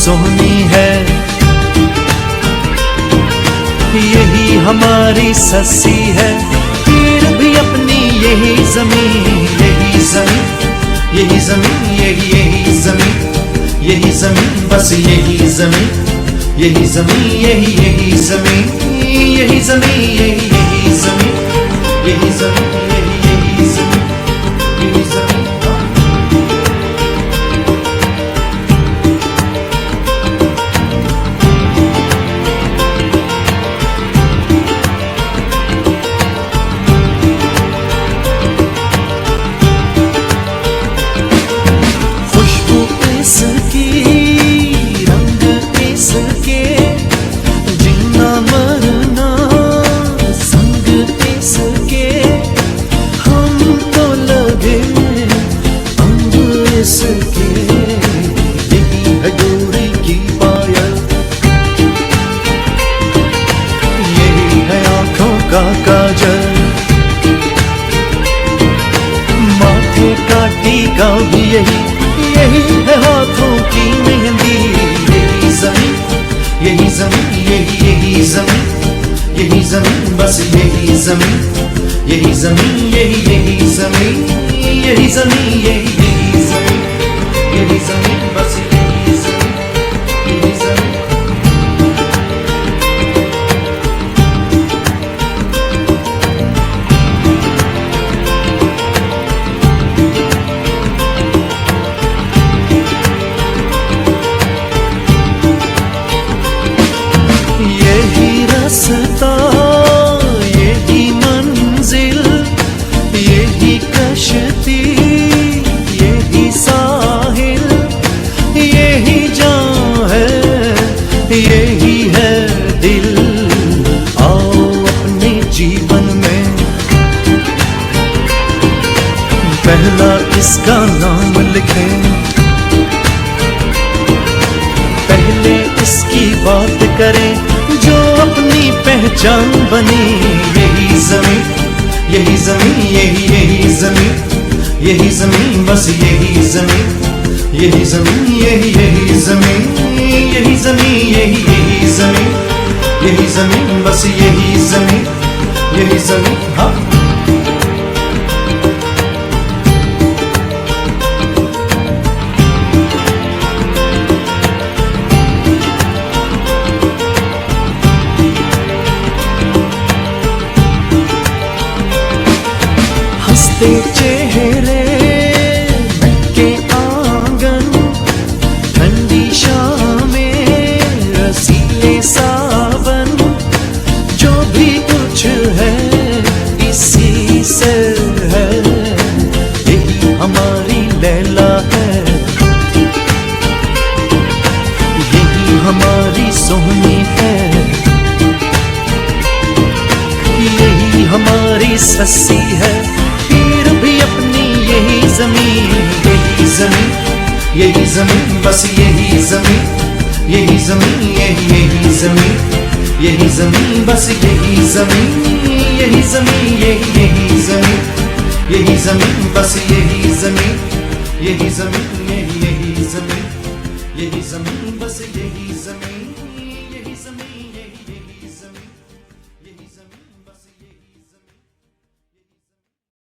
सोहनी है, यही हमारी सस्सी है, फिर भी अपनी यही जमीन, यही जमीन, यही जमीन, यही जमीन, यही जमीन, बस यही जमीन, यही जमीन, यही जमीन, यही जमीन, यही जमीन, यही जमीन, यही जमीन, यही जमीन। का काजल, माथे का टीका भी यही, यही है हाथों की मेहंदी, यही जमीन, यही जमीन, यही जमीन, यही जमीन, बस यही जमीन, यही जमीन, यही जमीन, यही जमीन, यही जमीन, यही जमीन, बस यही जमीन, यही जमीन। यही रास्ता, यही मंजिल, यही कश्ती, यही साहिल, यही जान है, यही है दिल। आओ अपने जीवन में पहला इसका नाम लिखें, पहले इसकी बात करें जो अपनी पहचान बनी, यही जमीन, यही जमीन, यही जमीन, यही जमीन, बस यही जमीन, यही जमीन, यही जमीन, यही जमीन, यही जमीन, यही जमीन, बस यही जमीन, यही जमीन। हाँ हंसते चेहरे, के आंगन, ठंडी शामें, रसीले सावन, जो भी कुछ है इसी से है, यही हमारी लैला है, यही हमारी सोहनी है, यही हमारी सस्सी है, फिर भी अपनी यही जमीन, यही जमीन, यही जमीन, बस यही जमीन, यही जमीन, यही जमीन, यही जमीन, बस यही जमीन, यही जमीन, यही जमीन, यही जमीन, बस यही जमीन, यही जमीन, यही जमीन, यही जमीन, बस यही जमीन।